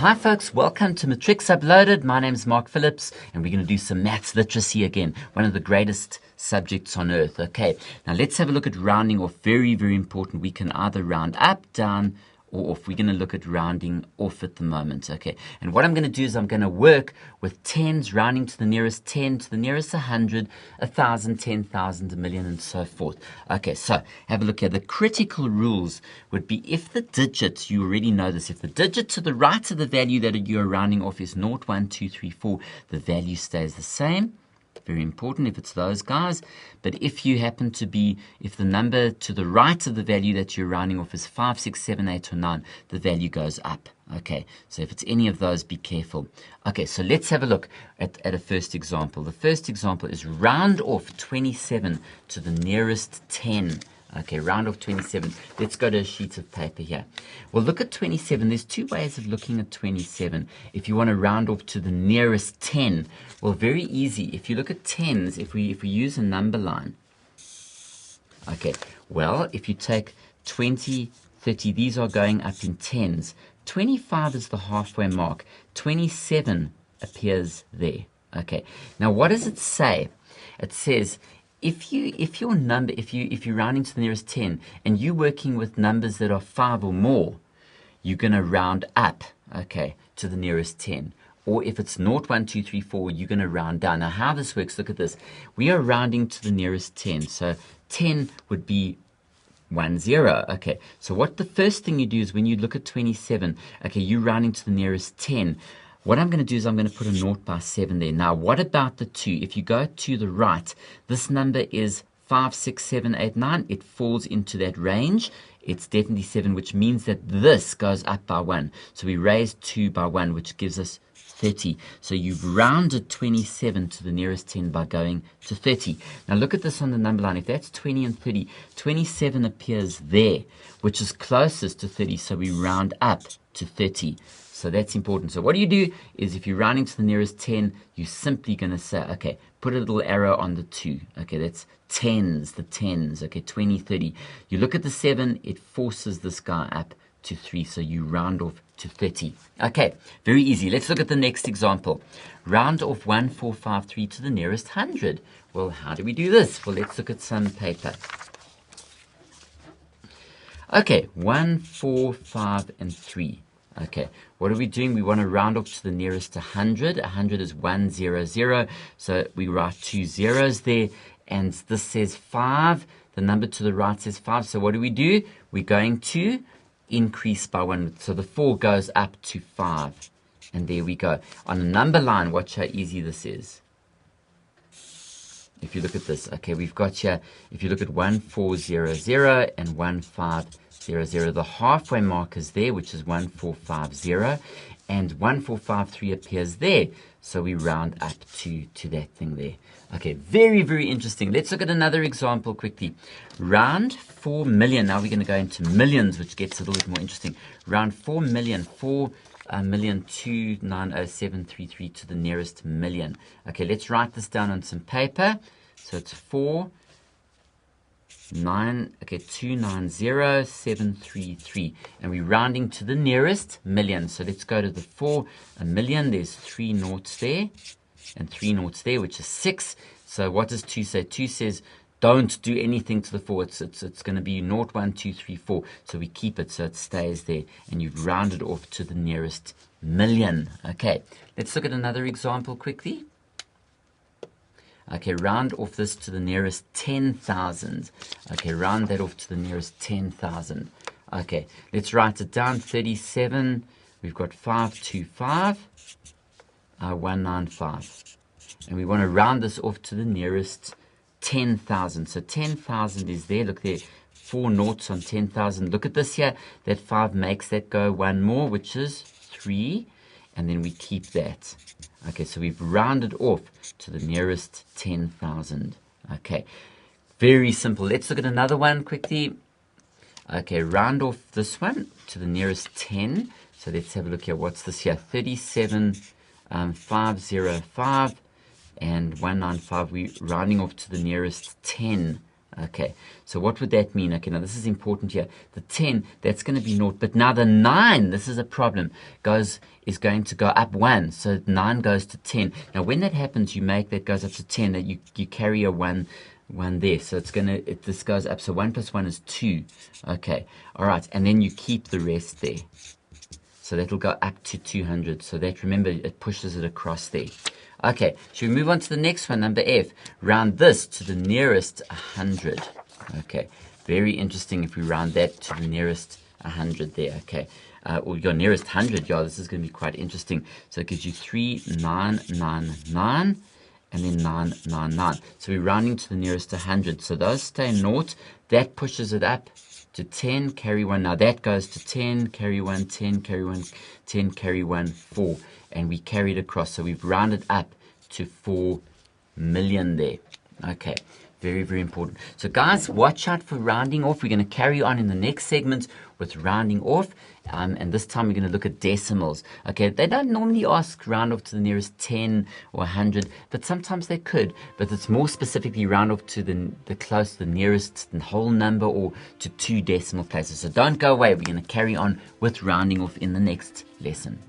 Hi folks, welcome to Matrix Uploaded. My name is Mark Phillips and we're going to do some maths literacy again, one of the greatest subjects on earth. Okay, now let's have a look at rounding off. Very, very important. We can either round up, down, or off. We're going to look at rounding off at the moment. Okay, and what I'm going to do is I'm going to work with tens, rounding to the nearest 10, to the nearest 100, 1,000, 10,000, a million, and so forth. Okay, so have a look here. The critical rules would be if the digit, you already know this, if the digit to the right of the value that you're rounding off is 0, 1, 2, 3, 4, the value stays the same. Very important if it's those guys. But if you happen to be, if the number to the right of the value that you're rounding off is 5, 6, 7, 8, or 9, the value goes up. Okay, so if it's any of those, be careful. Okay, so let's have a look at a first example. The first example is round off 27 to the nearest 10. Okay, round off 27. Let's go to a sheet of paper here. Well, look at 27. There's two ways of looking at 27. If you want to round off to the nearest 10, well, very easy. If you look at tens, if we use a number line, okay, well, if you take 20, 30, these are going up in tens. 25 is the halfway mark. 27 appears there. Okay, now what does it say? It says, if you're rounding to the nearest 10 and you're working with numbers that are 5 or more, you're going to round up, okay, to the nearest 10. Or if it's 0, 1, 2, 3, 4, you're going to round down. Now how this works, look at this. We are rounding to the nearest 10. So 10 would be 1, 0. Okay, so what the first thing you do is when you look at 27, okay, you're rounding to the nearest 10. What I'm going to do is I'm going to put a 0 by 7 there. Now, what about the 2? If you go to the right, this number is 5, 6, 7, 8, 9. It falls into that range. It's definitely 7, which means that this goes up by 1. So we raise 2 by 1, which gives us 30. So you've rounded 27 to the nearest 10 by going to 30. Now look at this on the number line. If that's 20 and 30, 27 appears there, which is closest to 30. So we round up to 30. So that's important. So what you do is if you're rounding to the nearest 10, you're simply going to say, okay, put a little arrow on the 2. Okay, that's tens, the tens. Okay, 20, 30. You look at the 7, it forces this guy up to 3. So you round off to 30. Okay, very easy. Let's look at the next example. Round off 1, 4, 5, 3 to the nearest 100. Well, how do we do this? Well, let's look at some paper. Okay, 1, 4, 5, and 3. Okay, what are we doing? We want to round off to the nearest 100. 100 is 1, 0, 0. So we write 2 zeros there. And this says 5. The number to the right says 5. So what do? We're going to increase by 1. So the 4 goes up to 5. And there we go. On a number line, watch how easy this is. If you look at this, okay, we've got here, if you look at 1, 4, 0, 0 and 1, 5, 0, 0, the halfway mark is there, which is 1, 4, 5, 0, and 1, 4, 5, 3 appears there. So we round up to that thing there. Okay, very, very interesting. Let's look at another example quickly. Round 4 million. Now we're going to go into millions, which gets a little bit more interesting. Round 4 million, 4,290,733 to the nearest million. Okay, let's write this down on some paper. So it's 290,733, and we're rounding to the nearest million. So let's go to the 4 million. There's 3 noughts there and 3 noughts there, which is 6. So what does 2 say? 2 says don't do anything to the 4. It's going to be 0, 1, 2, 3, 4. So we keep it so it stays there, and you've rounded off to the nearest million. Okay, let's look at another example quickly. Okay, round off this to the nearest 10,000. Okay, round that off to the nearest 10,000. Okay, let's write it down. 37. We've got 525, 195. And we want to round this off to the nearest 10,000. So 10,000 is there. Look there, 4 noughts on 10,000. Look at this here. That 5 makes that go 1 more, which is 3. And then we keep that. Okay, so we've rounded off to the nearest 10,000. Okay, very simple. Let's look at another one quickly. Okay, round off this one to the nearest 10. So let's have a look here. What's this here? 37, 505, and 195. We're rounding off to the nearest 10. Okay, so what would that mean? Okay, now this is important here. The 10, that's going to be 0. But now the 9, this is a problem, is going to go up 1. So 9 goes to 10. Now when that happens, you make that goes up to 10. You carry a 1 there. So it's this goes up. So 1 plus 1 is 2. Okay, all right. And then you keep the rest there. So that'll go up to 200. So that, remember, it pushes it across there. Okay, should we move on to the next one, number F? Round this to the nearest 100. Okay, very interesting if we round that to the nearest 100 there. Okay, or your nearest 100, yeah, this is going to be quite interesting. So it gives you 3999 and then 999. So we're rounding to the nearest 100. So those stay 0. That pushes it up to 10, carry 1. Now that goes to 10, carry 1, 10, carry 1, 10, carry 1, 4. And we carried across. So we've rounded up to 4 million there. Okay, very, very important. So guys, watch out for rounding off. We're going to carry on in the next segment with rounding off. And this time we're going to look at decimals. Okay, they don't normally ask round off to the nearest 10 or 100, but sometimes they could. But it's more specifically round off to the nearest whole number or to 2 decimal places. So don't go away. We're going to carry on with rounding off in the next lesson.